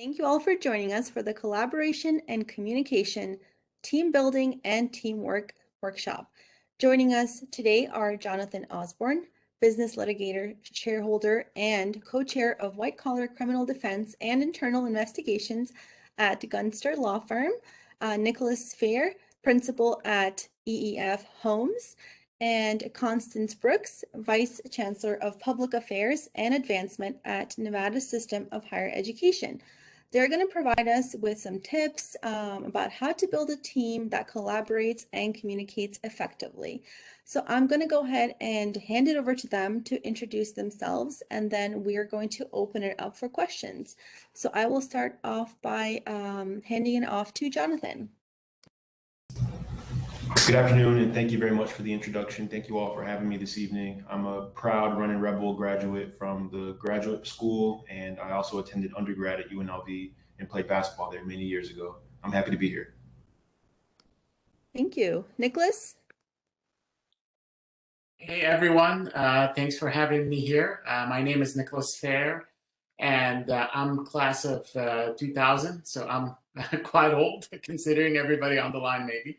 Thank you all for joining us for the Collaboration and Communication, Team Building and Teamwork Workshop. Joining us today are Jonathan Osborne, business litigator, shareholder, and co-chair of White Collar Criminal Defense and Internal Investigations at Gunster Law Firm, Nicholas Fair, principal at EEF Homes, and Constance Brooks, Vice Chancellor of Public Affairs and Advancement at Nevada System of Higher Education. They're going to provide us with some tips about how to build a team that collaborates and communicates effectively. So I'm going to go ahead and hand it over to them to introduce themselves, and then we are going to open it up for questions. So I will start off by handing it off to Jonathan. Good afternoon, and thank you very much for the introduction. Thank you all for having me this evening. I'm a proud Running Rebel graduate from the graduate school, and I also attended undergrad at UNLV and played basketball there many years ago. I'm happy to be here. Thank you. Nicholas? Hey everyone, thanks for having me here. My name is Nicholas Fair, and I'm class of 2000, so I'm quite old considering everybody on the line maybe.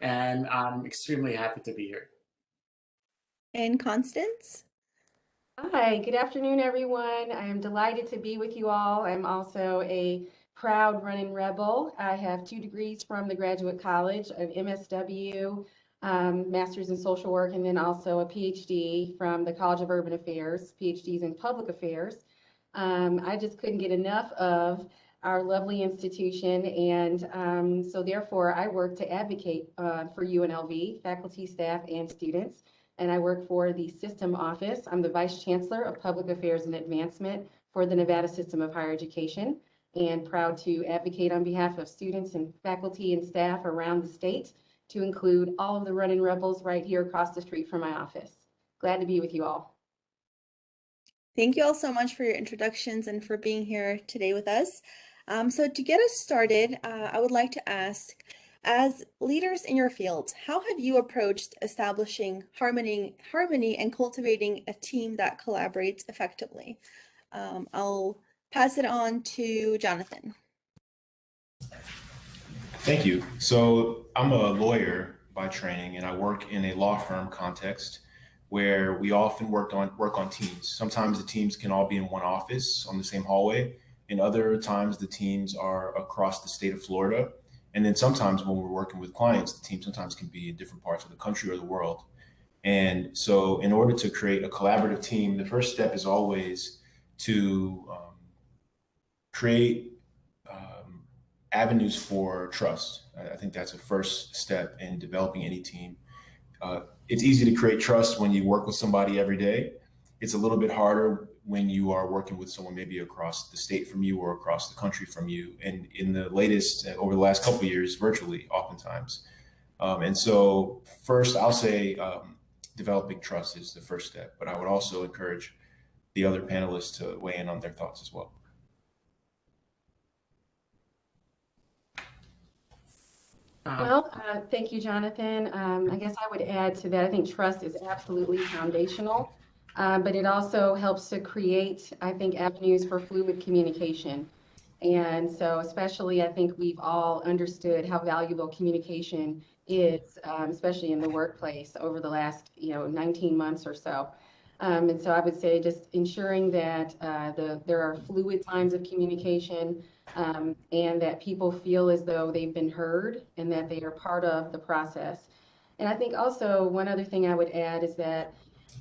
And I'm extremely happy to be here. And Constance? Hi, good afternoon, everyone. I am delighted to be with you all. I'm also a proud Running Rebel. I have 2 degrees from the Graduate College of MSW, Master's in Social Work, and then also a PhD from the College of Urban Affairs, PhDs in Public Affairs. I just couldn't get enough of our lovely institution, and so therefore I work to advocate for UNLV, faculty, staff, and students, and I work for the System Office. I'm the Vice Chancellor of Public Affairs and Advancement for the Nevada System of Higher Education, and proud to advocate on behalf of students and faculty and staff around the state, to include all of the Running Rebels right here across the street from my office. Glad to be with you all. Thank you all so much for your introductions and for being here today with us. So to get us started, I would like to ask, as leaders in your field, how have you approached establishing harmony and cultivating a team that collaborates effectively? I'll pass it on to Jonathan. Thank you. So I'm a lawyer by training, and I work in a law firm context where we often work on teams. Sometimes the teams can all be in one office on the same hallway, and other times the teams are across the state of Florida. And then sometimes when we're working with clients, the team sometimes can be in different parts of the country or the world. And so in order to create a collaborative team, the first step is always to create avenues for trust. I think that's a first step in developing any team. It's easy to create trust when you work with somebody every day. It's a little bit harder when you are working with someone maybe across the state from you or across the country from you. And in the latest, over the last couple of years, virtually oftentimes. And so first, I'll say developing trust is the first step, but I would also encourage the other panelists to weigh in on their thoughts as well. Well, thank you, Jonathan. I guess I would add to that, I think trust is absolutely foundational, but it also helps to create, I think, avenues for fluid communication. And so especially, I think we've all understood how valuable communication is, especially in the workplace over the last 19 months or so. And so I would say just ensuring that there are fluid lines of communication, and that people feel as though they've been heard and that they are part of the process. And I think also one other thing I would add is that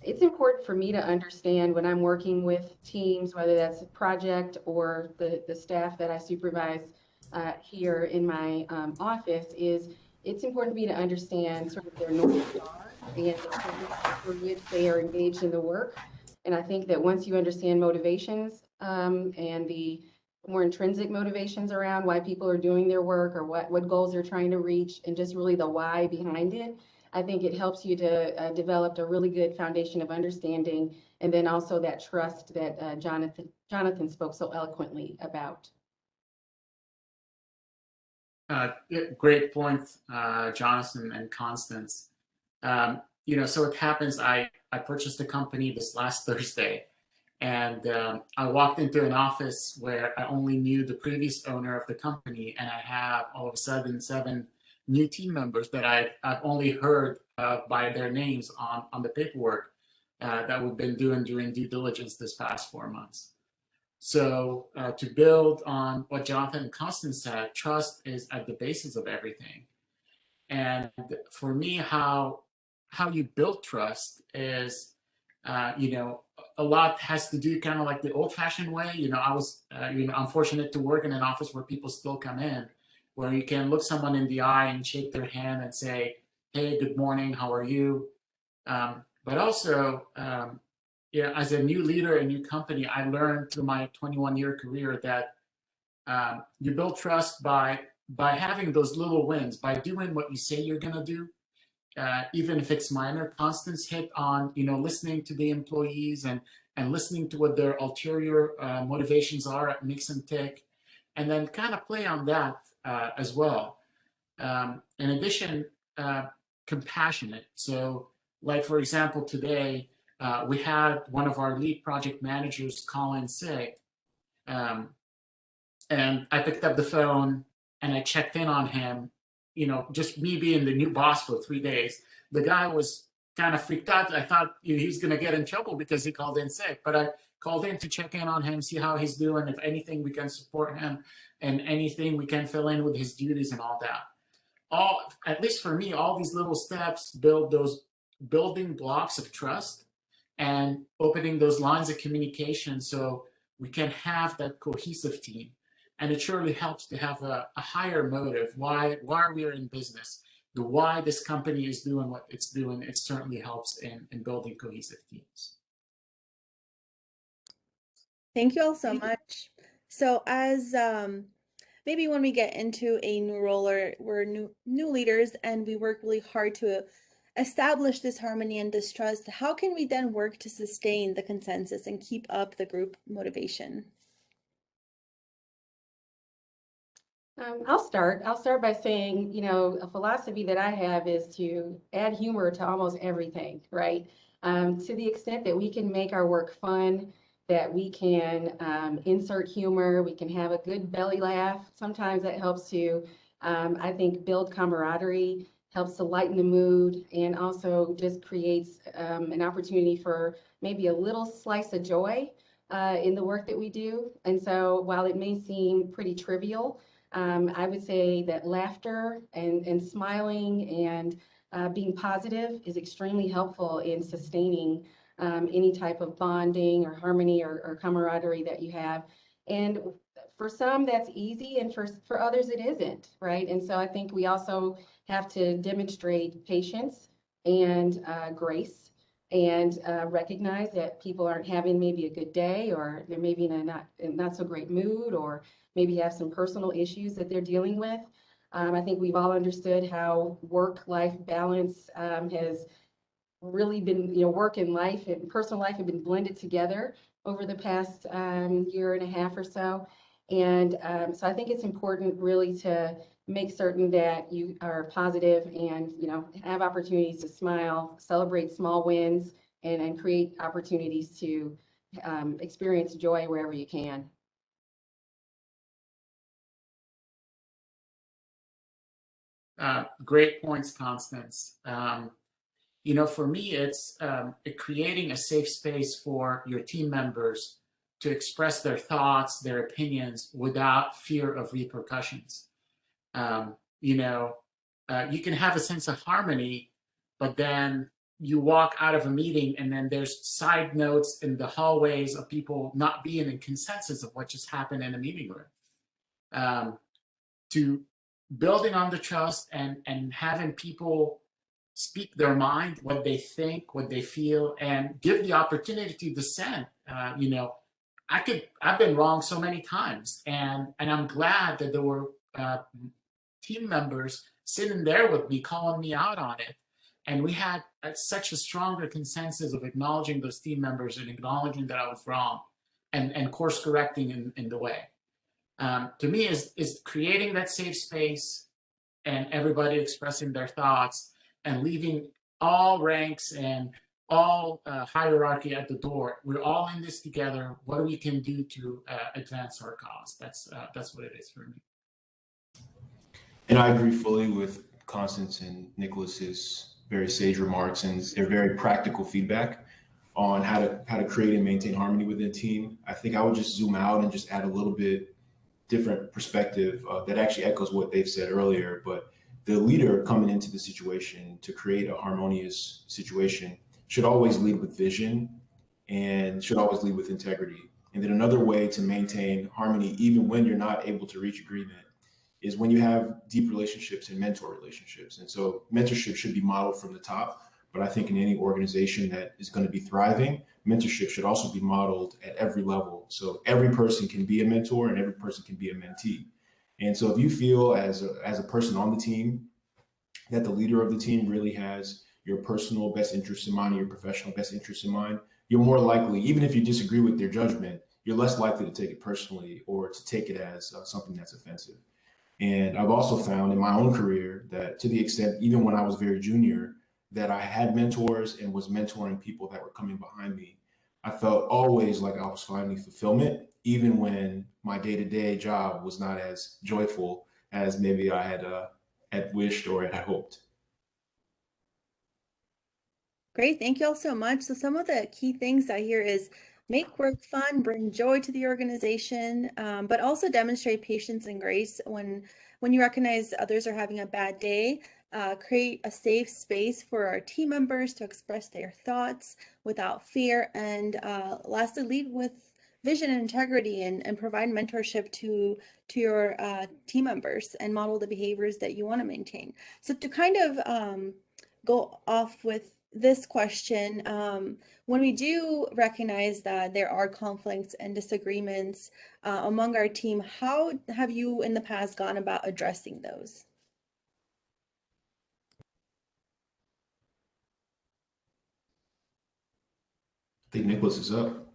it's important for me to understand when I'm working with teams, whether that's a project or the staff that I supervise here in my office, is it's important for me to understand sort of their North Star and the purpose for which they are engaged in the work. And I think that once you understand motivations and the more intrinsic motivations around why people are doing their work or what goals they're trying to reach, and just really the why behind it, I think it helps you to develop a really good foundation of understanding, and then also that trust that Jonathan spoke so eloquently about. Great point, Jonathan and Constance. So it happens, I purchased a company this last Thursday, And I walked into an office where I only knew the previous owner of the company, and I have all of a sudden 7 new team members that I've only heard by their names on the paperwork that we've been doing during due diligence this past 4 months. So to build on what Jonathan and Constance said, trust is at the basis of everything. And for me, how you build trust is, a lot has to do kind of like the old-fashioned way. I was, I'm fortunate to work in an office where people still come in, where you can look someone in the eye and shake their hand and say, "Hey, good morning, how are you?" But also, as a new leader, a new company, I learned through my 21-year career that you build trust by having those little wins, by doing what you say you're gonna do, even if it's minor. Constance hit on listening to the employees and listening to what their ulterior motivations are. It makes them tick, and then kind of play on that as well. In addition, compassionate. So, like for example, today we had one of our lead project managers call in sick. And I picked up the phone and I checked in on him, just me being the new boss for 3 days. The guy was kind of freaked out. I thought he was going to get in trouble because he called in sick, but I called in to check in on him, see how he's doing, if anything we can support him, and anything we can fill in with his duties and all that. At least for me, all these little steps build those building blocks of trust and opening those lines of communication so we can have that cohesive team. And it surely helps to have a higher motive. Why we are in business, the why this company is doing what it's doing. It certainly helps in building cohesive teams. Thank you all so much. So as maybe when we get into a new role or we're new leaders and we work really hard to establish this harmony and this trust, how can we then work to sustain the consensus and keep up the group motivation? I'll start. I'll start by saying, a philosophy that I have is to add humor to almost everything, right? To the extent that we can make our work fun, that we can insert humor, we can have a good belly laugh. Sometimes that helps to, I think, build camaraderie, helps to lighten the mood, and also just creates an opportunity for maybe a little slice of joy in the work that we do. And so while it may seem pretty trivial, I would say that laughter and smiling and being positive is extremely helpful in sustaining any type of bonding or harmony or camaraderie that you have. And for some, that's easy, and for others, it isn't, right? And so I think we also have to demonstrate patience and grace and recognize that people aren't having maybe a good day, or they're maybe in a not so great mood, or maybe have some personal issues that they're dealing with. I think we've all understood how work-life balance has really been, work and life and personal life have been blended together over the past year and a half or so. And so I think it's important really to make certain that you are positive and, have opportunities to smile, celebrate small wins, and create opportunities to experience joy wherever you can. Great points, Constance. For me, it's creating a safe space for your team members to express their thoughts, their opinions without fear of repercussions. You can have a sense of harmony, but then you walk out of a meeting and then there's side notes in the hallways of people not being in consensus of what just happened in a meeting room. To building on the trust and having people speak their mind, what they think, what they feel, and give the opportunity to dissent. I've been wrong so many times, and I'm glad that there were team members sitting there with me, calling me out on it, and we had such a stronger consensus of acknowledging those team members and acknowledging that I was wrong, and course correcting in the way. To me, is creating that safe space and everybody expressing their thoughts and leaving all ranks and all hierarchy at the door. We're all in this together. What we can do to advance our cause. That's what it is for me. And I agree fully with Constance and Nicholas's very sage remarks and their very practical feedback on how to create and maintain harmony within a team. I think I would just zoom out and just add a little bit different perspective that actually echoes what they've said earlier. But the leader coming into the situation to create a harmonious situation should always lead with vision and should always lead with integrity. And then another way to maintain harmony, even when you're not able to reach agreement, is when you have deep relationships and mentor relationships. And so mentorship should be modeled from the top. But I think in any organization that is going to be thriving, mentorship should also be modeled at every level. So every person can be a mentor and every person can be a mentee. And so if you feel as a person on the team that the leader of the team really has your personal best interest in mind, or your professional best interest in mind, you're more likely, even if you disagree with their judgment, you're less likely to take it personally or to take it as something that's offensive. And I've also found in my own career that to the extent, even when I was very junior, that I had mentors and was mentoring people that were coming behind me, I felt always like I was finding fulfillment, even when my day-to-day job was not as joyful as maybe I had wished or had hoped. Great, thank you all so much. So some of the key things I hear is make work fun, bring joy to the organization, but also demonstrate patience and grace when you recognize others are having a bad day. Create a safe space for our team members to express their thoughts without fear, and lastly, lead with vision and integrity, and provide mentorship to your team members and model the behaviors that you want to maintain. So to kind of go off with this question, when we do recognize that there are conflicts and disagreements among our team, how have you in the past gone about addressing those? I think Nicholas is up.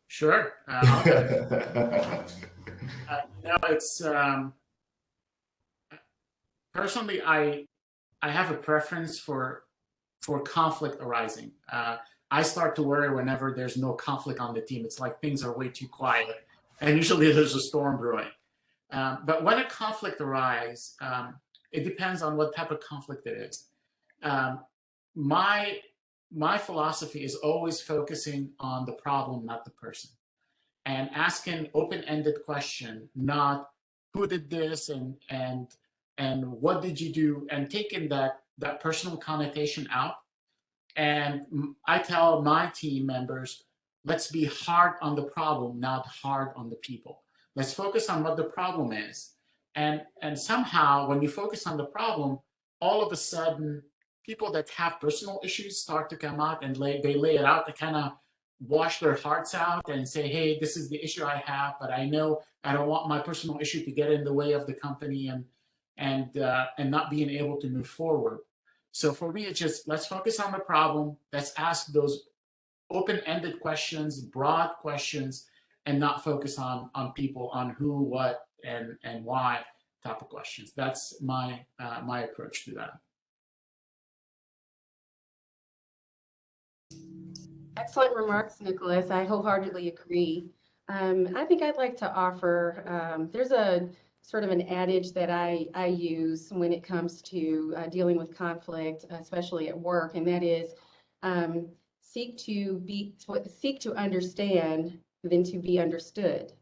Sure. It's personally, I have a preference for conflict arising. I start to worry whenever there's no conflict on the team. It's like things are way too quiet, and usually there's a storm brewing. But when a conflict arises, it depends on what type of conflict it is. My philosophy is always focusing on the problem, not the person, and asking open-ended question, not who did this and what did you do, and taking that personal connotation out. And I tell my team members, let's be hard on the problem, not hard on the people. Let's focus on what the problem is. And somehow when you focus on the problem, all of a sudden people that have personal issues start to come out and they lay it out. They kind of wash their hearts out and say, hey, this is the issue I have, but I know I don't want my personal issue to get in the way of the company and not being able to move forward. So for me, it's just, let's focus on the problem. Let's ask those open-ended questions, broad questions, and not focus on people, on who, what, and why type of questions. That's my my approach to that. Excellent remarks, Nicholas. I wholeheartedly agree. I think I'd like to offer, there's a sort of an adage that I use when it comes to dealing with conflict, especially at work, and that is seek to understand than to be understood.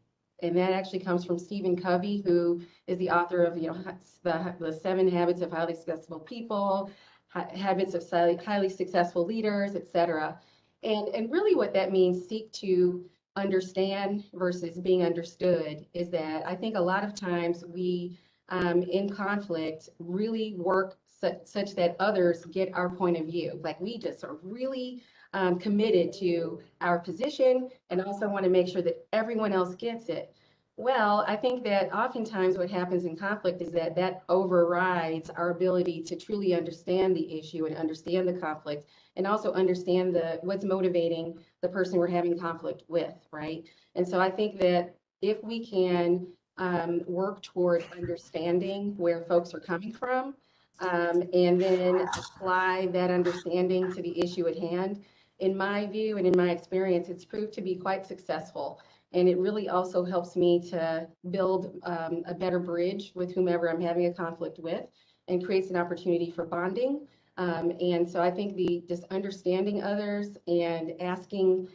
And that actually comes from Stephen Covey, who is the author of the 7 Habits of Highly Successful People, Habits of Highly Successful Leaders, etc. And really what that means, seek to understand versus being understood, is that I think a lot of times we in conflict really work such that others get our point of view. Like we just are really committed to our position and also want to make sure that everyone else gets it. Well, I think that oftentimes what happens in conflict is that overrides our ability to truly understand the issue and understand the conflict, and also understand what's motivating the person we're having conflict with, right? And so I think that if we can work toward understanding where folks are coming from, and then apply that understanding to the issue at hand, in my view and in my experience, it's proved to be quite successful. And it really also helps me to build a better bridge with whomever I'm having a conflict with, and creates an opportunity for bonding. And so I think just understanding others and asking,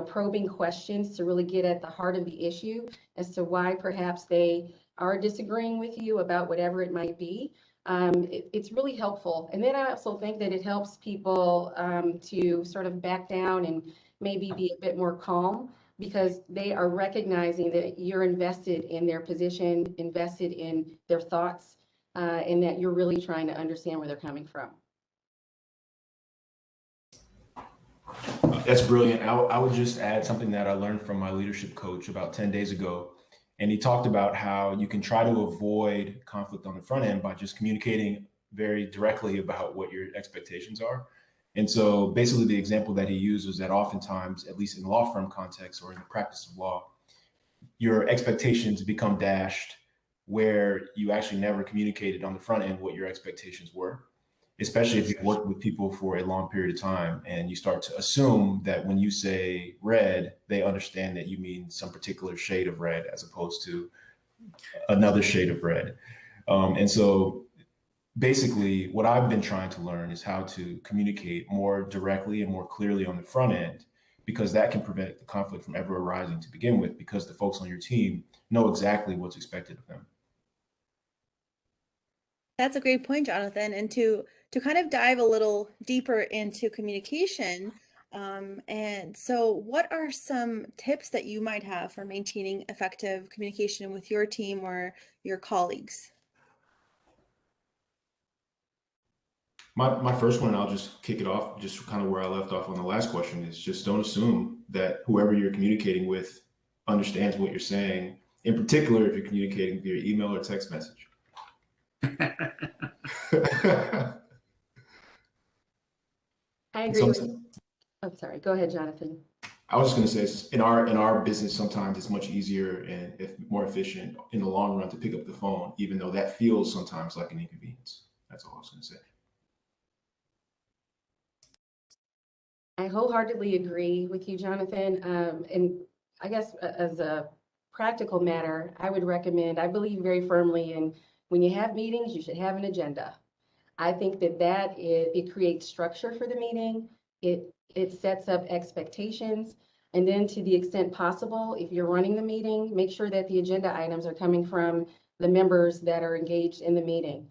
probing questions to really get at the heart of the issue as to why perhaps they are disagreeing with you about whatever it might be. It's really helpful. And then I also think that it helps people to sort of back down and maybe be a bit more calm, because they are recognizing that you're invested in their position, invested in their thoughts, and that you're really trying to understand where they're coming from. That's brilliant. I would just add something that I learned from my leadership coach about 10 days ago. And he talked about how you can try to avoid conflict on the front end by just communicating very directly about what your expectations are. And so basically the example that he used was that oftentimes, at least in the law firm context or in the practice of law, your expectations become dashed where you actually never communicated on the front end what your expectations were, especially if you've worked with people for a long period of time and you start to assume that when you say red, they understand that you mean some particular shade of red as opposed to another shade of red. And so basically what I've been trying to learn is how to communicate more directly and more clearly on the front end, because that can prevent the conflict from ever arising to begin with, because the folks on your team know exactly what's expected of them. That's a great point, Jonathan. And to kind of dive a little deeper into communication, and so what are some tips that you might have for maintaining effective communication with your team or your colleagues? My first one, I'll just kick it off, just kind of where I left off on the last question, is just don't assume that whoever you're communicating with understands what you're saying, in particular if you're communicating via email or text message. I agree with you. I'm sorry. Go ahead, Jonathan. I was just going to say, in our business, sometimes it's much easier and more efficient in the long run to pick up the phone, even though that feels sometimes like an inconvenience. That's all I was going to say. I wholeheartedly agree with you, Jonathan. And I guess as a practical matter, I would recommend, I believe very firmly in, when you have meetings, you should have an agenda. I think that it creates structure for the meeting. It sets up expectations. And then to the extent possible, if you're running the meeting, make sure that the agenda items are coming from the members that are engaged in the meeting.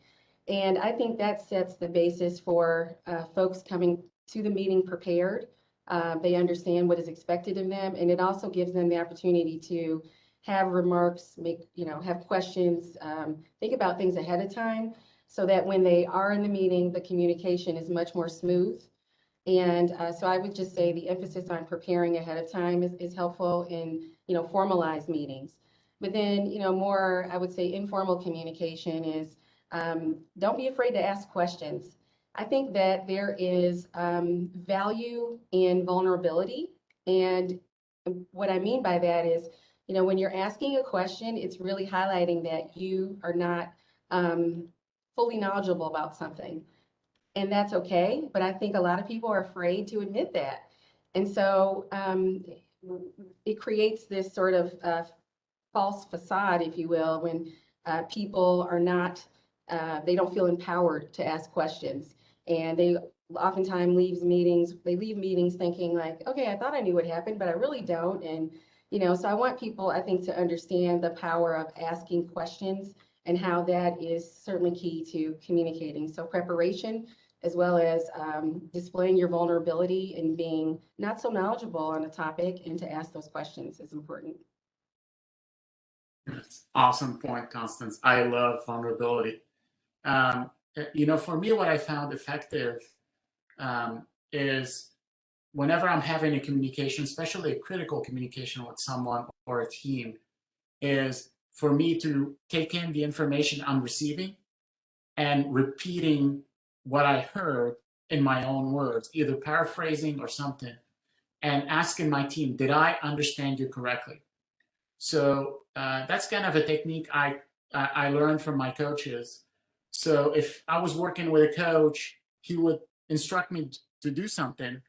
And I think that sets the basis for folks coming to the meeting prepared. They understand what is expected of them, and it also gives them the opportunity to have remarks, have questions, think about things ahead of time, so that when they are in the meeting, the communication is much more smooth. And so I would just say the emphasis on preparing ahead of time is helpful in, formalized meetings. But then, more, I would say informal communication is, don't be afraid to ask questions. I think that there is value in vulnerability. And what I mean by that is, when you're asking a question, it's really highlighting that you are not fully knowledgeable about something. And that's okay, but I think a lot of people are afraid to admit that. And so it creates this sort of false facade, if you will, when people are not, they don't feel empowered to ask questions. And they oftentimes leave meetings thinking like, okay, I thought I knew what happened, but I really don't. And, so I want people, I think, to understand the power of asking questions and how that is certainly key to communicating. So preparation, as well as displaying your vulnerability and being not so knowledgeable on a topic, and to ask those questions is important. Awesome point, Constance. I love vulnerability. For me, what I found effective is whenever I'm having a communication, especially a critical communication with someone or a team, is for me to take in the information I'm receiving and repeating what I heard in my own words, either paraphrasing or something, and asking my team, did I understand you correctly? So that's kind of a technique I learned from my coaches. So if I was working with a coach, he would instruct me to do something,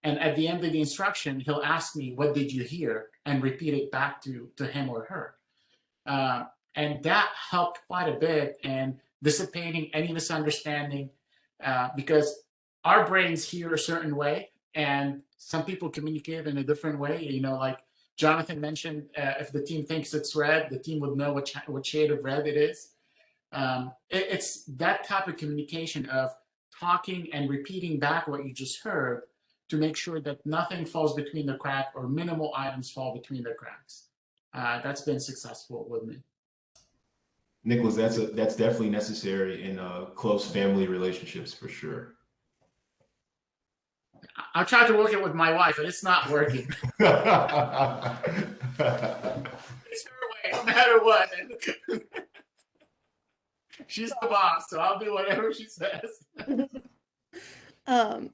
And at the end of the instruction, he'll ask me, what did you hear? And repeat it back to him or her. And that helped quite a bit in dissipating any misunderstanding, because our brains hear a certain way and some people communicate in a different way. Like Jonathan mentioned, if the team thinks it's red, the team would know what shade of red it is. It's that type of communication of talking and repeating back what you just heard to make sure that nothing falls between the cracks or minimal items fall between the cracks. That's been successful with me. Nicholas, that's definitely necessary in close family relationships for sure. I tried to work it with my wife, and it's not working. It's her way, no matter what. She's the boss, so I'll do whatever she says.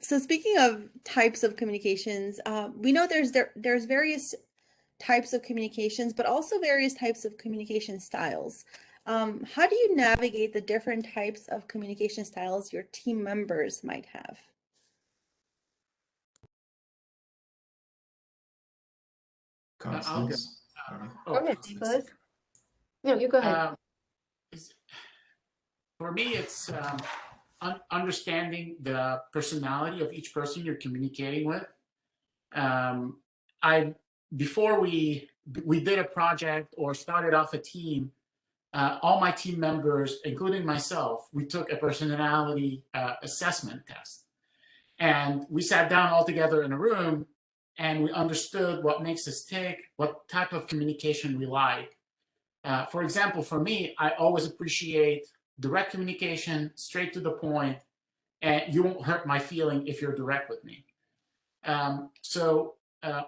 So speaking of types of communications, we know there's various types of communications, but also various types of communication styles. How do you navigate the different types of communication styles your team members might have? Constance? Go ahead, Nicholas. No, you go ahead. For me, it's understanding the personality of each person you're communicating with. Before we did a project or started off a team, all my team members, including myself, we took a personality assessment test. And we sat down all together in a room and we understood what makes us tick, what type of communication we like. For example, for me, I always appreciate direct communication, straight to the point, and you won't hurt my feeling if you're direct with me. So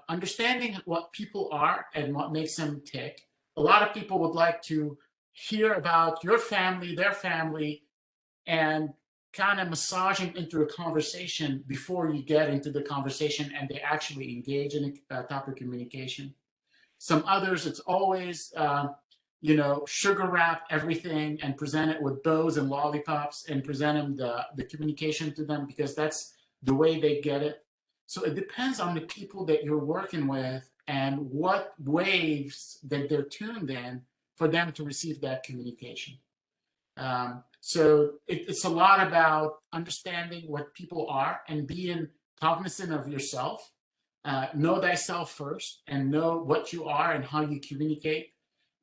understanding what people are and what makes them tick. A lot of people would like to hear about your family, their family, and kind of massaging into a conversation before you get into the conversation and they actually engage in a type of communication. Some others, it's always, sugar wrap everything and present it with bows and lollipops and present them the communication to them because that's the way they get it. So it depends on the people that you're working with and what waves that they're tuned in for them to receive that communication. So it's a lot about understanding what people are and being cognizant of yourself. Know thyself first and know what you are and how you communicate.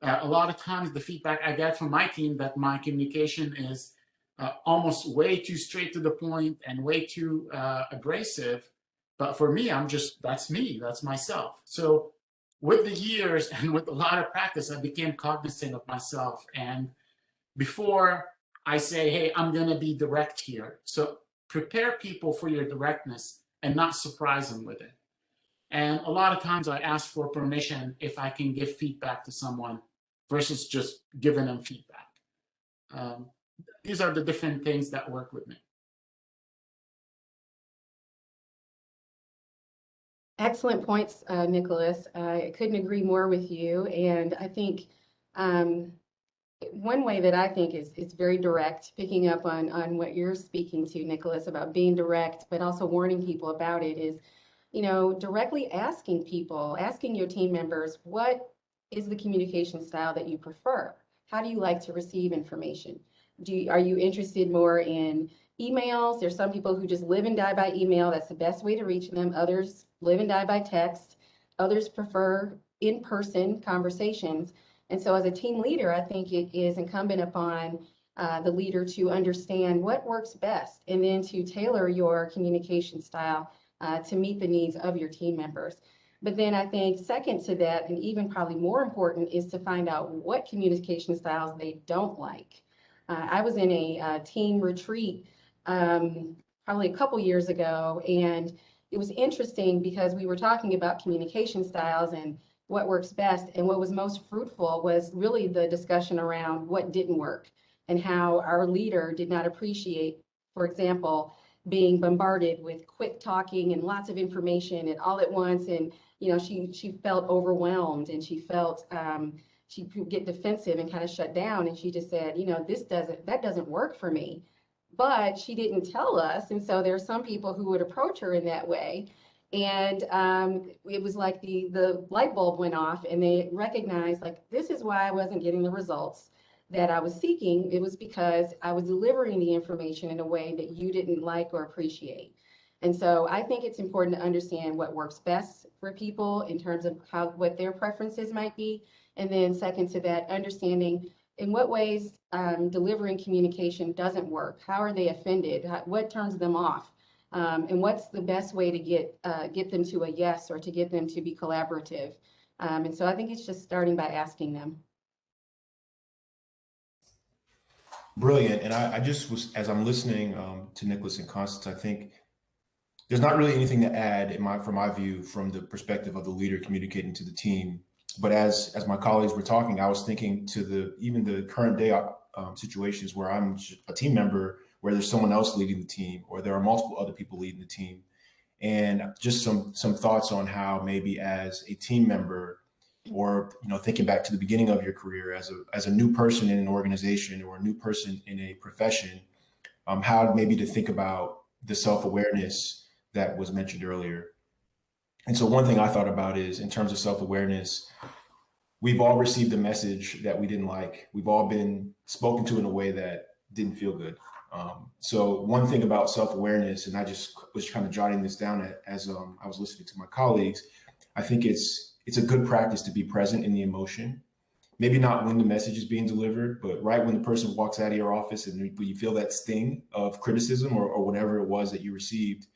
A lot of times the feedback I get from my team that my communication is almost way too straight to the point and way too abrasive. But for me, that's me, that's myself. So with the years and with a lot of practice, I became cognizant of myself. And before I say, hey, I'm going to be direct here. So prepare people for your directness and not surprise them with it. And a lot of times I ask for permission if I can give feedback to someone versus just giving them feedback. These are the different things that work with me. Excellent points, Nicholas. I couldn't agree more with you. And I think one way that I think is very direct, picking up on what you're speaking to, Nicholas, about being direct, but also warning people about it is, directly asking your team members, what is the communication style that you prefer? How do you like to receive information? Are you interested more in emails? There's some people who just live and die by email. That's the best way to reach them. Others live and die by text. Others prefer in-person conversations. And so as a team leader, I think it is incumbent upon the leader to understand what works best and then to tailor your communication style to meet the needs of your team members. But then I think second to that, and even probably more important, is to find out what communication styles they don't like. I was in a team retreat probably a couple years ago, and it was interesting because we were talking about communication styles and what works best. And what was most fruitful was really the discussion around what didn't work and how our leader did not appreciate, for example, being bombarded with quick talking and lots of information and all at once. And, she felt overwhelmed and she felt she could get defensive and kind of shut down. And she just said, that doesn't work for me. But she didn't tell us. And so there are some people who would approach her in that way. And it was like the light bulb went off, and they recognized, like, this is why I wasn't getting the results that I was seeking. It was because I was delivering the information in a way that you didn't like or appreciate. And so I think it's important to understand what works best for people in terms of what their preferences might be. And then second to that, understanding in what ways delivering communication doesn't work. How are they offended? What turns them off? And what's the best way to get them to a yes, or to get them to be collaborative? And so I think it's just starting by asking them. Brilliant. And I just was, as I'm listening to Nicholas and Constance, I think there's not really anything to add from my view, from the perspective of the leader communicating to the team. But as my colleagues were talking, I was thinking to even the current day situations where I'm a team member, where there's someone else leading the team, or there are multiple other people leading the team, and just some thoughts on how maybe as a team member, or thinking back to the beginning of your career as a new person in an organization or a new person in a profession, how maybe to think about the self-awareness that was mentioned earlier. And so one thing I thought about is, in terms of self-awareness, we've all received a message that we didn't like. We've all been spoken to in a way that didn't feel good. So one thing about self-awareness, and I just was kind of jotting this down as I was listening to my colleagues, I think it's a good practice to be present in the emotion. Maybe not when the message is being delivered, but right when the person walks out of your office and when you feel that sting of criticism or whatever it was that you received,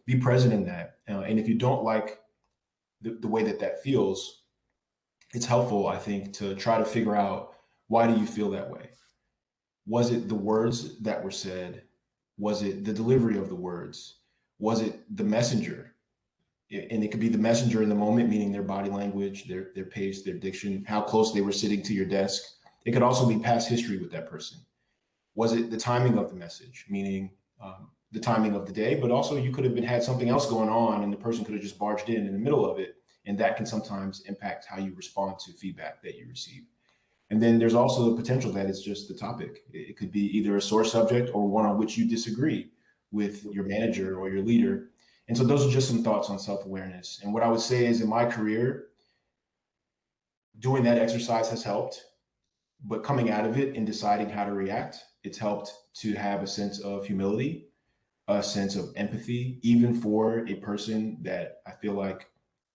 be present in that. And if you don't like the way that feels, it's helpful, I think, to try to figure out, why do you feel that way? Was it the words that were said? Was it the delivery of the words? Was it the messenger? And it could be the messenger in the moment, meaning their body language, their pace, their diction, how close they were sitting to your desk. It could also be past history with that person. Was it the timing of the message, meaning the timing of the day, but also you could have had something else going on and the person could have just barged in the middle of it. And that can sometimes impact how you respond to feedback that you receive. And then there's also the potential that it's just the topic. It could be either a sore subject or one on which you disagree with your manager or your leader. And so those are just some thoughts on self-awareness. And what I would say is, in my career, doing that exercise has helped, but coming out of it and deciding how to react, it's helped to have a sense of humility, a sense of empathy, even for a person that I feel like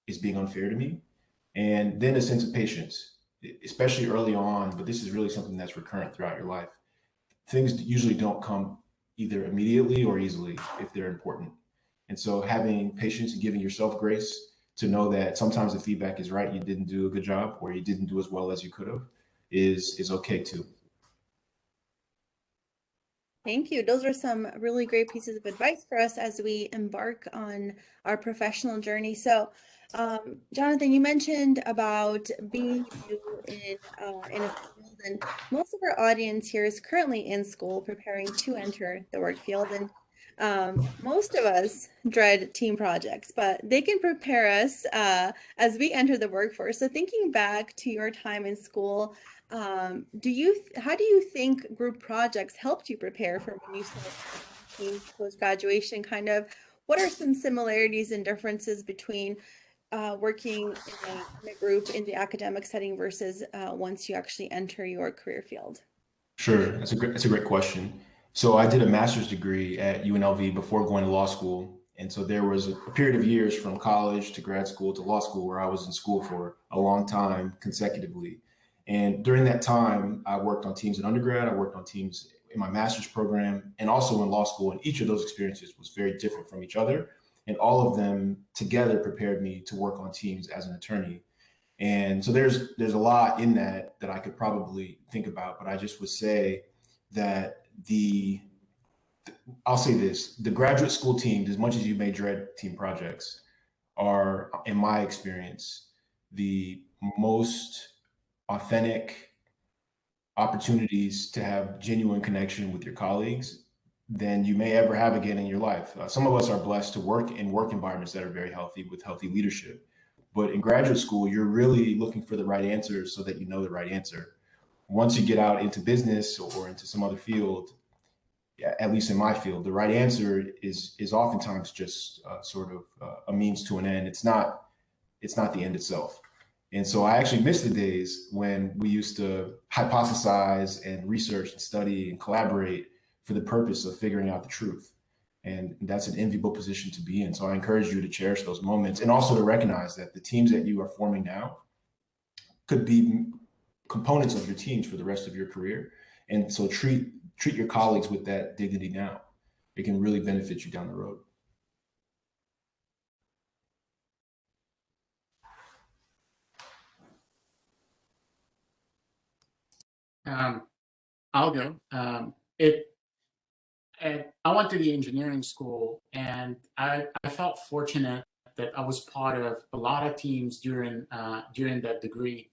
is being unfair to me. And then a sense of patience, especially early on, but this is really something that's recurrent throughout your life. Things usually don't come either immediately or easily if they're important. And so having patience and giving yourself grace to know that sometimes the feedback is right, you didn't do a good job, or you didn't do as well as you could have, is okay too. Thank you. Those are some really great pieces of advice for us as we embark on our professional journey. So, Jonathan, you mentioned about being new in a field, and most of our audience here is currently in school preparing to enter the work field. And most of us dread team projects, but they can prepare us as we enter the workforce. So thinking back to your time in school, how do you think group projects helped you prepare for when you started teams post-graduation? Kind of, what are some similarities and differences between working in a group in the academic setting versus once you actually enter your career field? Sure, that's a great question. So I did a master's degree at UNLV before going to law school. And so there was a period of years from college to grad school to law school where I was in school for a long time consecutively. And during that time, I worked on teams in undergrad, I worked on teams in my master's program, and also in law school. And each of those experiences was very different from each other. And all of them together prepared me to work on teams as an attorney. And so there's a lot in that I could probably think about, but I just would say that I'll say this, the graduate school teams, as much as you may dread team projects, are, in my experience, the most authentic opportunities to have genuine connection with your colleagues than you may ever have again in your life. Some of us are blessed to work in work environments that are very healthy with healthy leadership. But in graduate school, you're really looking for the right answers so that you know the right answer. Once you get out into business or into some other field, at least in my field, the right answer is oftentimes just sort of a means to an end. It's not the end itself. And so I actually miss the days when we used to hypothesize and research and study and collaborate for the purpose of figuring out the truth. And that's an enviable position to be in. So I encourage you to cherish those moments and also to recognize that the teams that you are forming now could be components of your teams for the rest of your career. And so treat your colleagues with that dignity now. It can really benefit you down the road. I'll go. I went to the engineering school, and I felt fortunate that I was part of a lot of teams during that degree.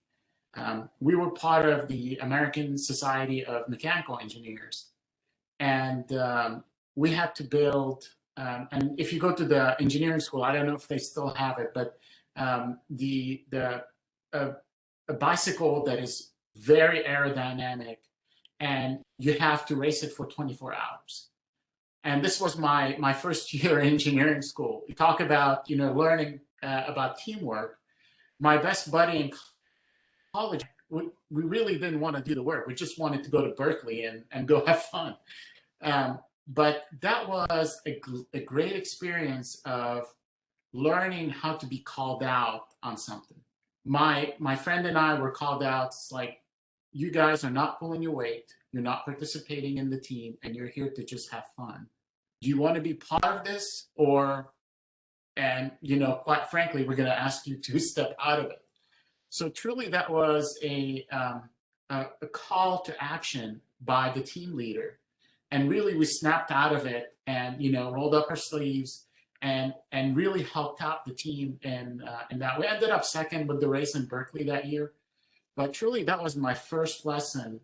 We were part of the American Society of Mechanical Engineers, and we had to build. And if you go to the engineering school, I don't know if they still have it, but a bicycle that is very aerodynamic, and you have to race it for 24 hours. And this was my first year in engineering school. You talk about learning about teamwork. My best buddy in college, we really didn't want to do the work. We just wanted to go to Berkeley and go have fun. But that was a great experience of learning how to be called out on something. My friend and I were called out. It's like, you guys are not pulling your weight. You're not participating in the team, and you're here to just have fun. Do you want to be part of this, and quite frankly, we're going to ask you to step out of it. So truly, that was a call to action by the team leader, and really we snapped out of it and rolled up our sleeves and really helped out the team in that. We ended up second with the race in Berkeley that year, but truly that was my first lesson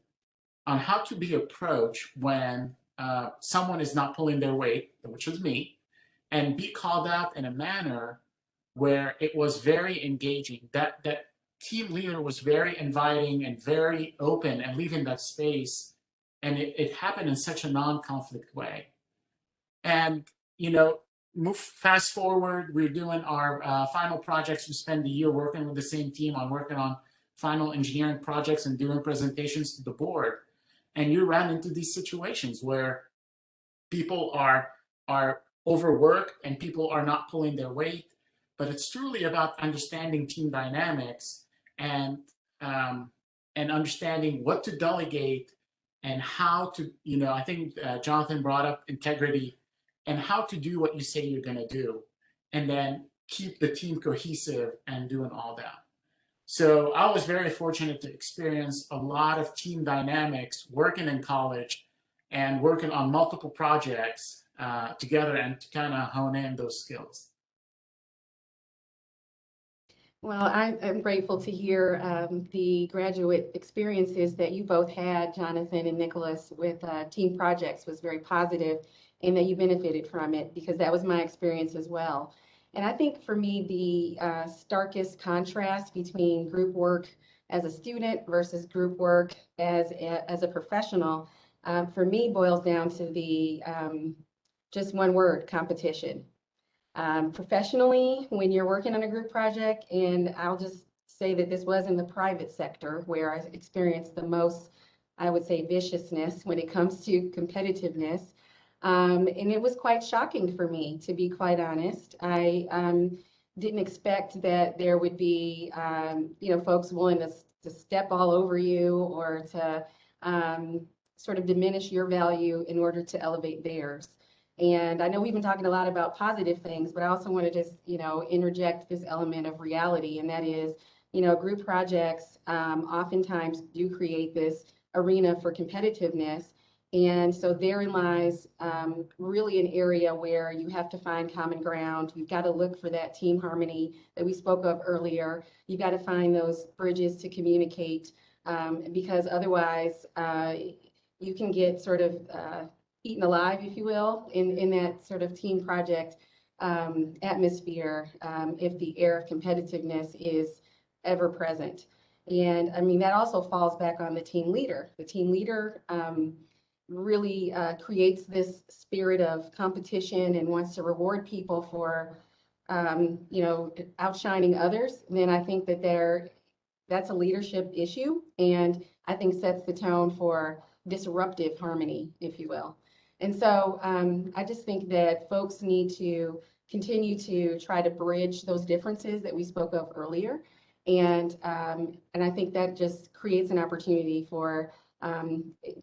on how to be approached when someone is not pulling their weight, which was me, and be called out in a manner where it was very engaging. That team leader was very inviting and very open and leaving that space, and it happened in such a non-conflict way. And fast forward, we're doing our final projects. We spend the year working with the same team working on final engineering projects and doing presentations to the board. And you run into these situations where people are overworked and people are not pulling their weight. But it's truly about understanding team dynamics and understanding what to delegate and how to, I think Jonathan brought up integrity and how to do what you say you're going to do, and then keep the team cohesive and doing all that. So I was very fortunate to experience a lot of team dynamics working in college and working on multiple projects together and to kind of hone in those skills. Well, I'm grateful to hear the graduate experiences that you both had, Jonathan and Nicholas, with team projects was very positive, and that you benefited from it, because that was my experience as well. And I think for me, the starkest contrast between group work as a student versus group work as a professional, for me, boils down to the just one word: competition. Professionally, when you're working on a group project, and I'll just say that this was in the private sector where I experienced the most, I would say, viciousness when it comes to competitiveness. And it was quite shocking for me, to be quite honest. I didn't expect that there would be, folks willing to step all over you or to sort of diminish your value in order to elevate theirs. And I know we've been talking a lot about positive things, but I also want to just, interject this element of reality, and that is, group projects oftentimes do create this arena for competitiveness. And so therein lies really an area where you have to find common ground. You've got to look for that team harmony that we spoke of earlier. You've got to find those bridges to communicate, because otherwise you can get sort of eaten alive, if you will, in that sort of team project atmosphere, if the air of competitiveness is ever present. And I mean, that also falls back on the team leader. The team leader really creates this spirit of competition and wants to reward people for, outshining others, then I think that that's a leadership issue, and I think sets the tone for disruptive harmony, if you will. And so I just think that folks need to continue to try to bridge those differences that we spoke of earlier. And I think that just creates an opportunity for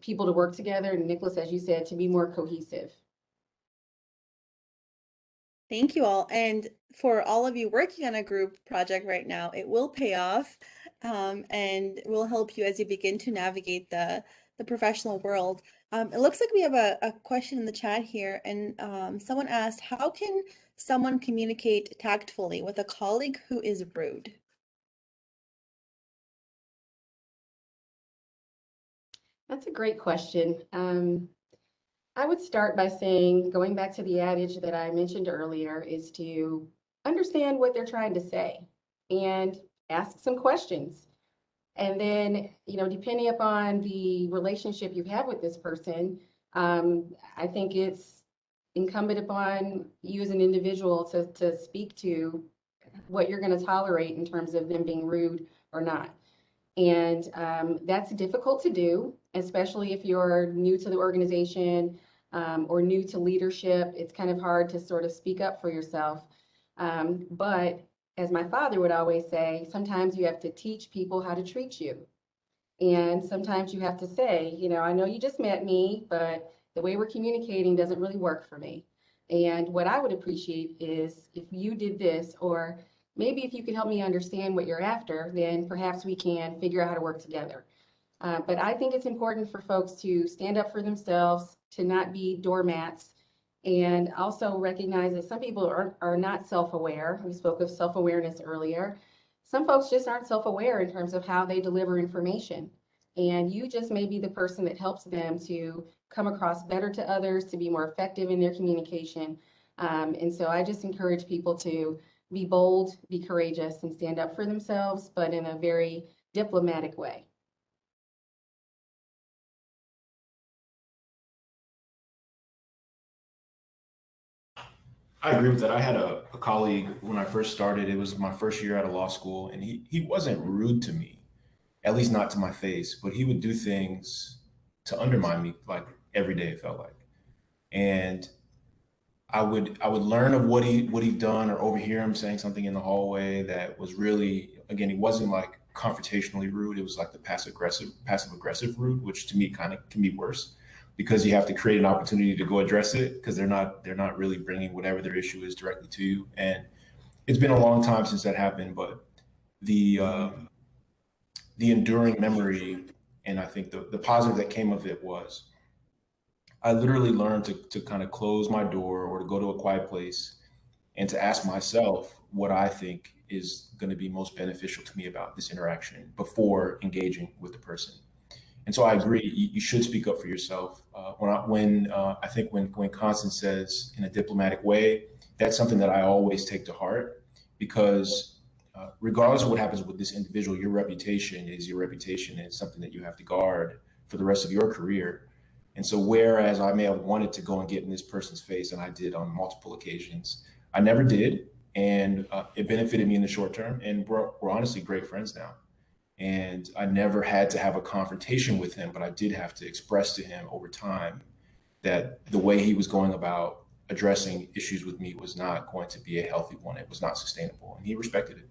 people to work together, and Nicholas, as you said, to be more cohesive. Thank you all. And for all of you working on a group project right now, it will pay off and will help you as you begin to navigate the professional world. It looks like we have a question in the chat here, and someone asked, how can someone communicate tactfully with a colleague who is rude? That's a great question. I would start by saying, going back to the adage that I mentioned earlier, is to understand what they're trying to say and ask some questions. And then, depending upon the relationship you have with this person, I think it's incumbent upon you as an individual to speak to what you're going to tolerate in terms of them being rude or not. And that's difficult to do, especially if you're new to the organization or new to leadership. It's kind of hard to sort of speak up for yourself. But as my father would always say, sometimes you have to teach people how to treat you. And sometimes you have to say, I know you just met me, but the way we're communicating doesn't really work for me. And what I would appreciate is if you did this, or maybe if you could help me understand what you're after, then perhaps we can figure out how to work together. But I think it's important for folks to stand up for themselves, to not be doormats, and also recognize that some people are not self-aware. We spoke of self-awareness earlier. Some folks just aren't self-aware in terms of how they deliver information. And you just may be the person that helps them to come across better to others, to be more effective in their communication. And so I just encourage people to be bold, be courageous, and stand up for themselves, but in a very diplomatic way. I agree with that. I had a colleague when I first started. It was my first year out of law school, and he wasn't rude to me, at least not to my face, but he would do things to undermine me like every day, it felt like. And I would learn of what he'd done or overhear him saying something in the hallway that was really, again, he wasn't like confrontationally rude. It was like the passive aggressive rude, which to me kind of can be worse because you have to create an opportunity to go address it because they're not really bringing whatever their issue is directly to you. And it's been a long time since that happened, but the the enduring memory and I think the positive that came of it was I literally learned to kind of close my door or to go to a quiet place and to ask myself what I think is going to be most beneficial to me about this interaction before engaging with the person. And so I agree, you should speak up for yourself. I think when Constance says in a diplomatic way, that's something that I always take to heart because regardless of what happens with this individual, your reputation is your reputation and it's something that you have to guard for the rest of your career. And so, whereas I may have wanted to go and get in this person's face, and I did on multiple occasions, I never did. And it benefited me in the short term. And we're honestly great friends now. And I never had to have a confrontation with him, but I did have to express to him over time that the way he was going about addressing issues with me was not going to be a healthy one. It was not sustainable. And he respected it.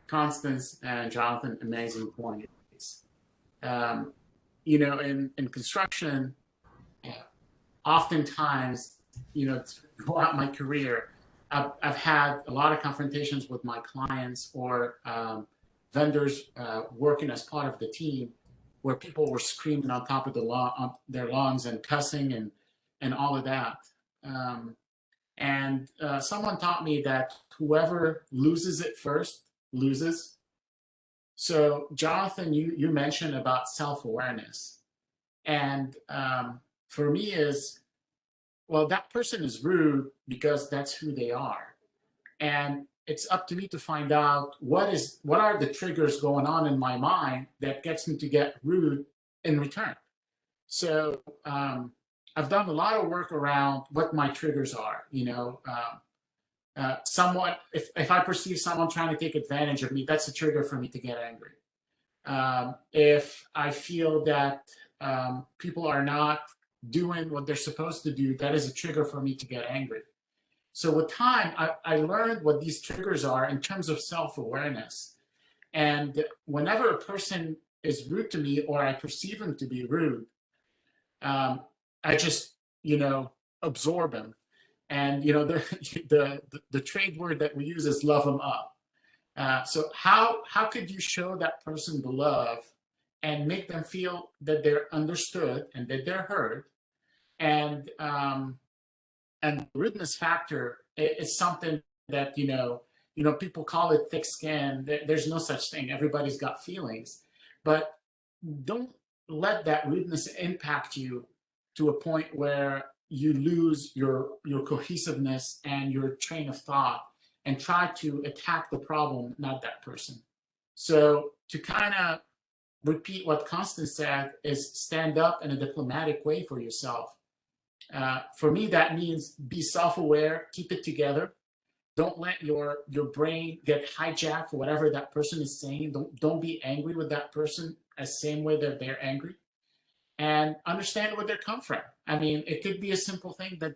Constance and Jonathan, amazing points. In construction, oftentimes, throughout my career, I've had a lot of confrontations with my clients or vendors working as part of the team where people were screaming on top of their lungs and cussing and all of that. And someone taught me that whoever loses it first loses. So, Jonathan, you mentioned about self-awareness. And for me well, that person is rude because that's who they are. And it's up to me to find out what are the triggers going on in my mind that gets me to get rude in return. So I've done a lot of work around what my triggers are. Someone, if I perceive someone trying to take advantage of me, that's a trigger for me to get angry. If I feel that people are not doing what they're supposed to do, that is a trigger for me to get angry. So with time, I learned what these triggers are in terms of self-awareness. And whenever a person is rude to me or I perceive them to be rude, I just, absorb them. And, the trade word that we use is love them up. So how could you show that person the love and make them feel that they're understood and that they're heard? And rudeness factor is something that people call it thick skin. There's no such thing. Everybody's got feelings, but don't let that rudeness impact you to a point where you lose your cohesiveness and your train of thought and try to attack the problem, not that person. So to kind of repeat what Constance said is stand up in a diplomatic way for yourself. For me, that means be self-aware, keep it together. Don't let your brain get hijacked for whatever that person is saying. Don't be angry with that person as same way that they're angry. And understand where they come from. I mean, it could be a simple thing that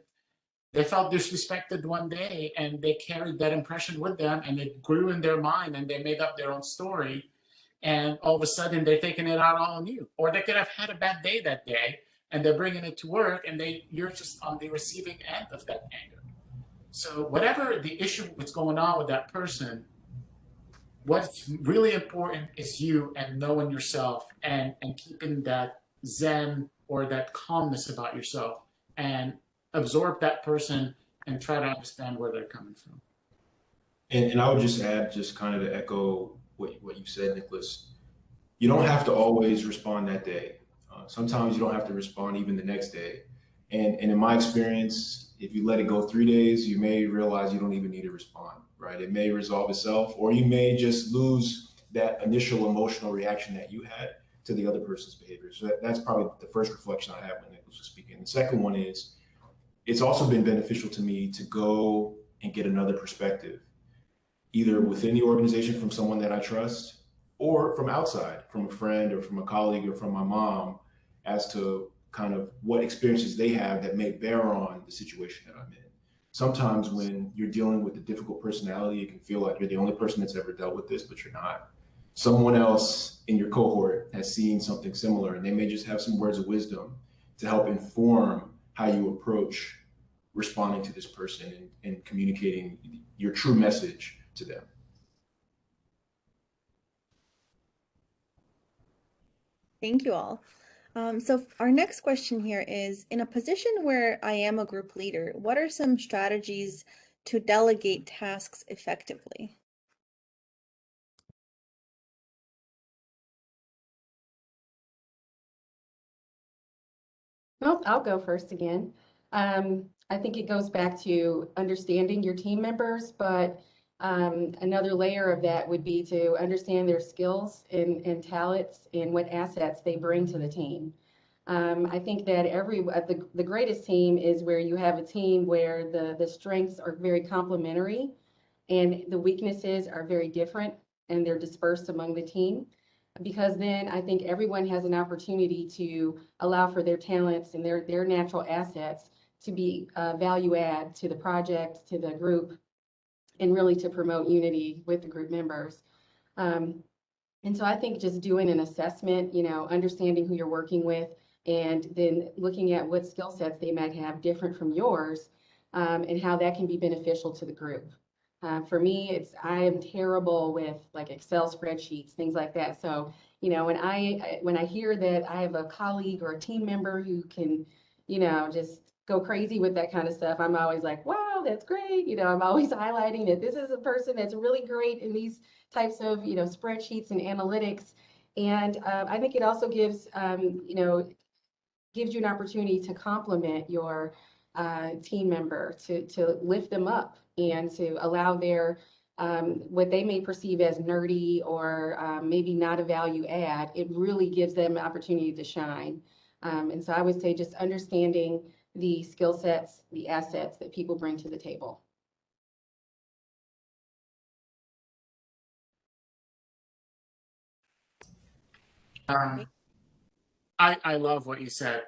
they felt disrespected one day and they carried that impression with them and it grew in their mind and they made up their own story. And all of a sudden they're taking it out on you. Or they could have had a bad day that day and they're bringing it to work and you're just on the receiving end of that anger. So whatever the issue that's going on with that person, what's really important is you and knowing yourself and keeping that zen or that calmness about yourself and absorb that person and try to understand where they're coming from. And I would just add, just kind of to echo what you said, Nicholas, you don't have to always respond that day. Sometimes you don't have to respond even the next day. And in my experience, if you let it go 3 days, you may realize you don't even need to respond, right? It may resolve itself, or you may just lose that initial emotional reaction that you had to the other person's behavior. So that's probably the first reflection I have when Nicholas was speaking. The second one is, it's also been beneficial to me to go and get another perspective, either within the organization from someone that I trust, or from outside, from a friend or from a colleague or from my mom, as to kind of what experiences they have that may bear on the situation that I'm in. Sometimes when you're dealing with a difficult personality, it can feel like you're the only person that's ever dealt with this, but you're not. Someone else in your cohort has seen something similar, and they may just have some words of wisdom to help inform how you approach responding to this person and communicating your true message to them. Thank you all. So our next question here is, in a position where I am a group leader, what are some strategies to delegate tasks effectively? Well, I'll go first again. I think it goes back to understanding your team members, but another layer of that would be to understand their skills and talents and what assets they bring to the team. I think that the greatest team is where you have a team where the strengths are very complementary and the weaknesses are very different and they're dispersed among the team. Because then I think everyone has an opportunity to allow for their talents and their natural assets to be value add to the project, to the group, and really to promote unity with the group members. And so I think just doing an assessment, understanding who you're working with, and then looking at what skill sets they might have different from yours, and how that can be beneficial to the group. For me, I am terrible with like Excel spreadsheets, things like that. So, when I hear that I have a colleague or a team member who can, just go crazy with that kind of stuff, I'm always like, wow, that's great. I'm always highlighting that this is a person that's really great in these types of, spreadsheets and analytics. And I think it also gives you an opportunity to compliment your team member, to lift them up and to allow their what they may perceive as nerdy or maybe not a value add, it really gives them an opportunity to shine. And so I would say just understanding the skill sets, the assets that people bring to the table. I love what you said,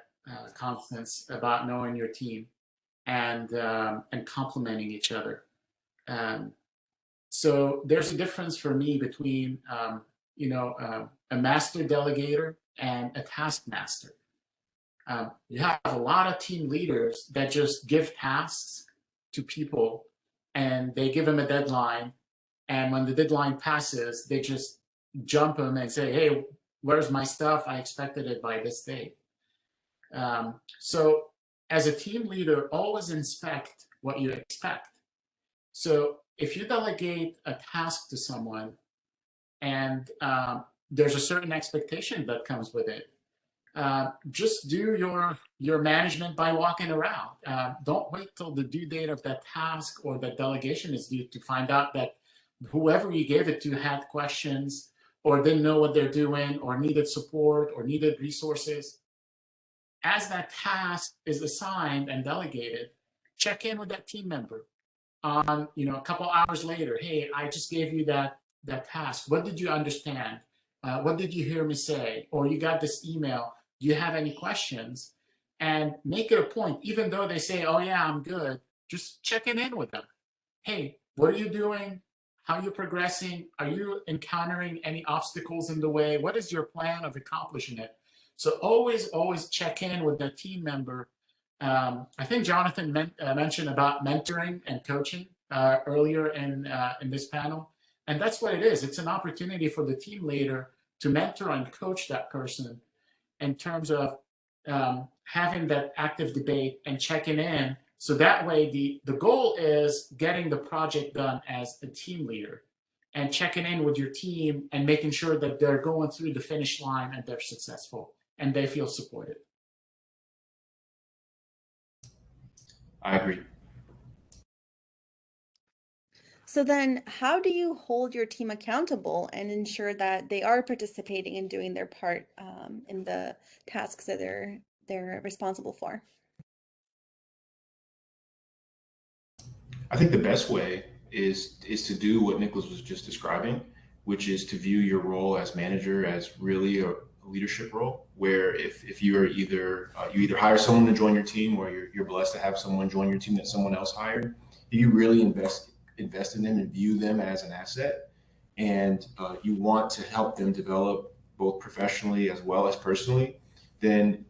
Constance, about knowing your team and complementing each other. So there's a difference for me between a master delegator and a taskmaster. You have a lot of team leaders that just give tasks to people and they give them a deadline. And when the deadline passes, they just jump them and say, hey, where's my stuff? I expected it by this date. So as a team leader, always inspect what you expect. So if you delegate a task to someone and there's a certain expectation that comes with it, just do your management by walking around. Don't wait till the due date of that task or that delegation is due to find out that whoever you gave it to had questions or didn't know what they're doing or needed support or needed resources. As that task is assigned and delegated, check in with that team member on, a couple hours later. Hey, I just gave you that task. What did you understand? What did you hear me say? Or you got this email. Do you have any questions? And make it a point, even though they say, oh yeah, I'm good, just checking in with them. Hey, what are you doing? How are you progressing? Are you encountering any obstacles in the way? What is your plan of accomplishing it? So always check in with the team member. I think Jonathan mentioned about mentoring and coaching earlier in this panel. And that's what it is. It's an opportunity for the team leader to mentor and coach that person in terms of having that active debate and checking in. So that way, the goal is getting the project done as a team leader and checking in with your team and making sure that they're going through the finish line and they're successful and they feel supported. I agree. So then how do you hold your team accountable and ensure that they are participating and doing their part in the tasks that they're responsible for? I think the best way is to do what Nicholas was just describing, which is to view your role as manager as really a leadership role, where if you are either you either hire someone to join your team, or you're blessed to have someone join your team that someone else hired, if you really invest in them and view them as an asset, and you want to help them develop both professionally as well as personally, then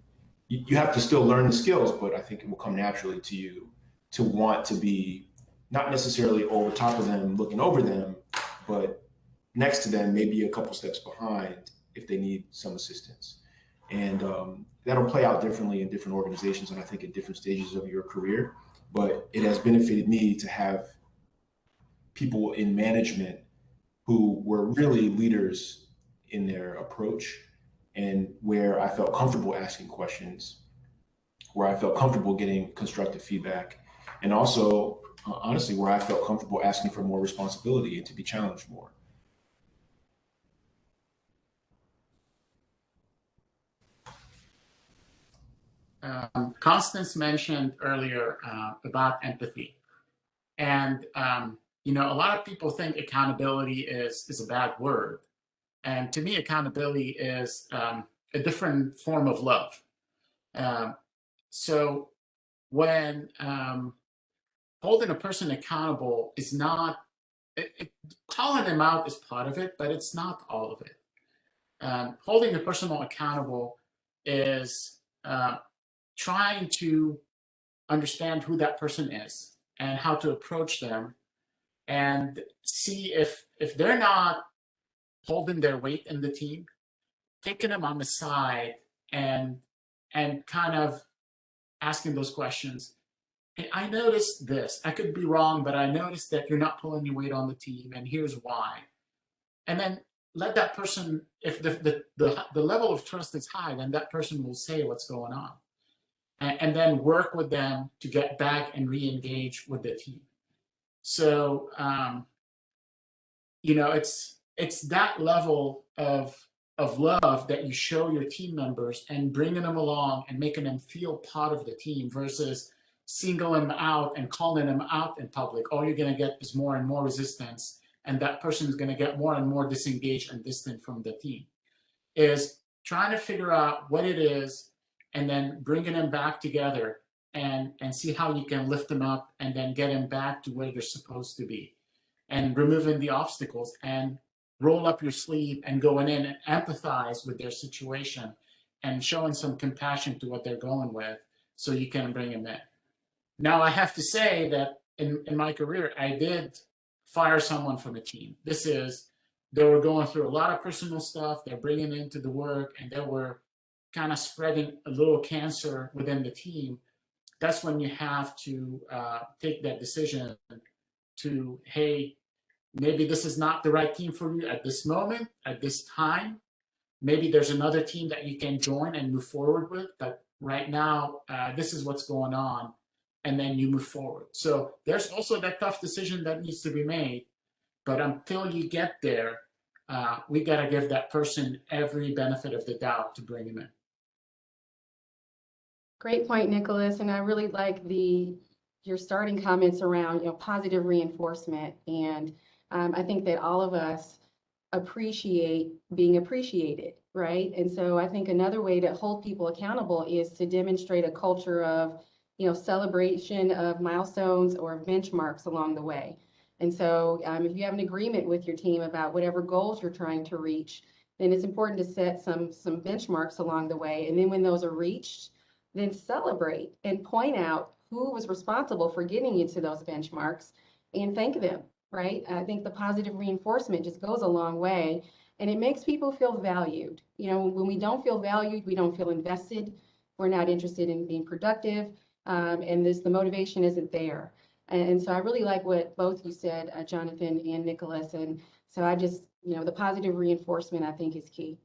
you have to still learn the skills, but I think it will come naturally to you to want to be not necessarily over top of them, looking over them, but next to them, maybe a couple steps behind if they need some assistance. And that'll play out differently in different organizations, and I think at different stages of your career. But it has benefited me to have people in management who were really leaders in their approach, and where I felt comfortable asking questions, where I felt comfortable getting constructive feedback, and also, honestly, where I felt comfortable asking for more responsibility and to be challenged more. Constance mentioned earlier about empathy. And, a lot of people think accountability is a bad word. And to me, accountability is a different form of love. So when holding a person accountable is not, calling them out is part of it, but it's not all of it. Holding the person accountable is trying to understand who that person is and how to approach them and see if they're not holding their weight in the team, taking them on the side and kind of asking those questions. Hey, I noticed this. I could be wrong, but I noticed that you're not pulling your weight on the team, and here's why. And then let that person, if the level of trust is high, then that person will say what's going on. And then work with them to get back and re-engage with the team. So it's that level of love that you show your team members and bringing them along and making them feel part of the team versus singling them out and calling them out in public. All you're going to get is more and more resistance, and that person is going to get more and more disengaged and distant from the team. Is trying to figure out what it is and then bringing them back together and see how you can lift them up and then get them back to where they're supposed to be, and removing the obstacles and roll up your sleeve and going in and empathize with their situation and showing some compassion to what they're going with so you can bring them in. Now, I have to say that in my career, I did fire someone from a team. They were going through a lot of personal stuff. They're bringing into the work, and they were kind of spreading a little cancer within the team. That's when you have to take that decision to, hey, maybe this is not the right team for you at this moment, at this time. Maybe there's another team that you can join and move forward with, but right now, this is what's going on, and then you move forward. So there's also that tough decision that needs to be made, but until you get there, we got to give that person every benefit of the doubt to bring him in. Great point, Nicholas. And I really like your starting comments around, positive reinforcement. And I think that all of us appreciate being appreciated, right? And so I think another way to hold people accountable is to demonstrate a culture of, celebration of milestones or benchmarks along the way. And so if you have an agreement with your team about whatever goals you're trying to reach, then it's important to set some benchmarks along the way. And then when those are reached, then celebrate and point out who was responsible for getting you to those benchmarks and thank them, right? I think the positive reinforcement just goes a long way, and it makes people feel valued. When we don't feel valued, we don't feel invested, we're not interested in being productive, and the motivation isn't there. And so I really like what both you said, Jonathan and Nicholas. And so I just, the positive reinforcement I think is key.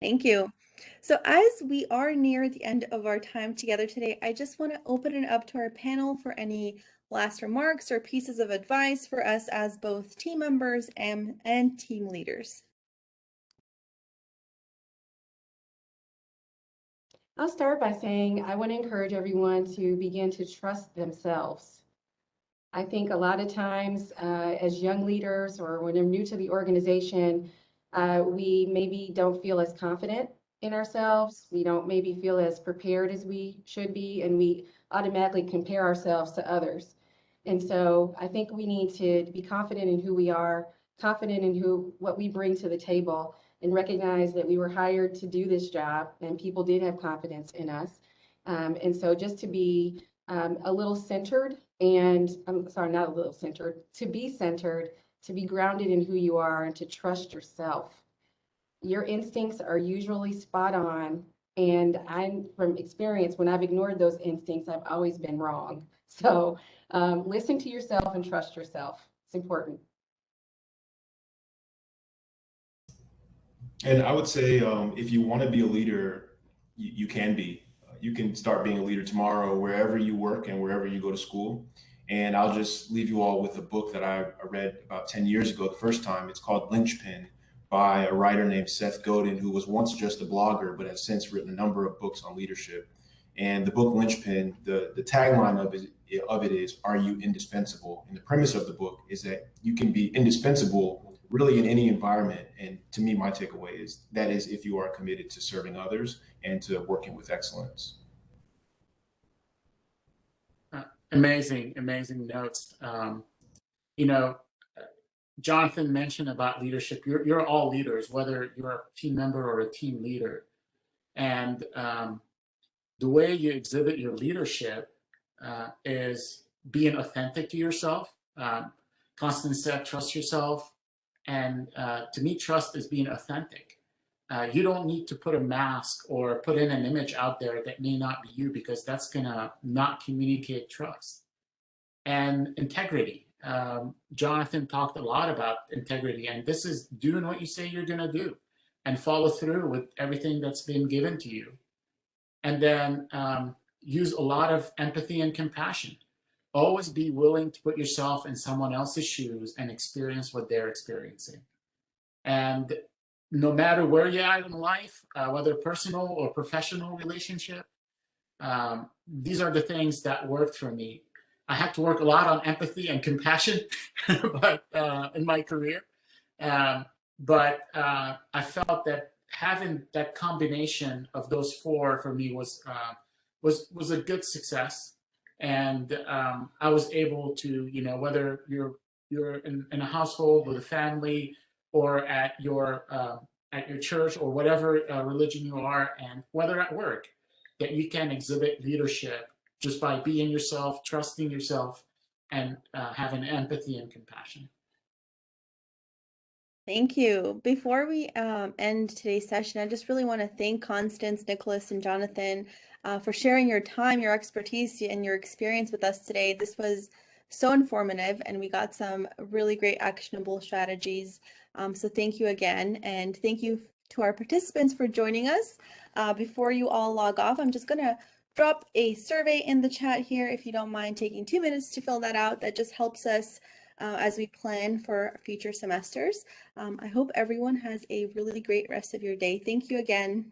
Thank you. So as we are near the end of our time together today, I just want to open it up to our panel for any last remarks or pieces of advice for us as both team members and team leaders. I'll start by saying I want to encourage everyone to begin to trust themselves. I think a lot of times as young leaders or when they're new to the organization, we maybe don't feel as confident in ourselves. We don't maybe feel as prepared as we should be, and we automatically compare ourselves to others. And so I think we need to be confident in who we are, confident in what we bring to the table, and recognize that we were hired to do this job and people did have confidence in us. And so just to be a little centered, and I'm sorry, not a little centered, to be centered, to be grounded in who you are, and to trust yourself. Your instincts are usually spot on. And I'm from experience, when I've ignored those instincts, I've always been wrong. So listen to yourself and trust yourself. It's important. And I would say if you want to be a leader, you can be. You can start being a leader tomorrow, wherever you work and wherever you go to school. And I'll just leave you all with a book that I read about 10 years ago the first time. It's called Linchpin by a writer named Seth Godin, who was once just a blogger, but has since written a number of books on leadership. And the book Linchpin, the tagline of it is, "Are you indispensable?" And the premise of the book is that you can be indispensable really in any environment. And to me, my takeaway is that is if you are committed to serving others and to working with excellence. Amazing notes. Jonathan mentioned about leadership. You're all leaders, whether you're a team member or a team leader. And the way you exhibit your leadership is being authentic to yourself. Constance said, trust yourself. And to me, trust is being authentic. You don't need to put a mask or put in an image out there that may not be you, because that's going to not communicate trust. And integrity. Jonathan talked a lot about integrity, and this is doing what you say you're going to do and follow through with everything that's been given to you. And then use a lot of empathy and compassion. always be willing to put yourself in someone else's shoes and experience what they're experiencing. And no matter where you're at in life, whether personal or professional relationship, these are the things that worked for me. I had to work a lot on empathy and compassion, but in my career. I felt that having that combination of those four for me was a good success, and I was able to, whether you're in a household with a family, or at your church, or whatever religion you are, and whether at work, that you can exhibit leadership just by being yourself, trusting yourself, and having empathy and compassion. Thank you. Before we end today's session, I just really want to thank Constance, Nicholas, and Jonathan for sharing your time, your expertise, and your experience with us today. This was so informative, and we got some really great actionable strategies. So thank you again, and thank you to our participants for joining us. Before you all log off, I'm just going to drop a survey in the chat here, if you don't mind taking 2 minutes to fill that out. That just helps us as we plan for future semesters. I hope everyone has a really great rest of your day. Thank you again.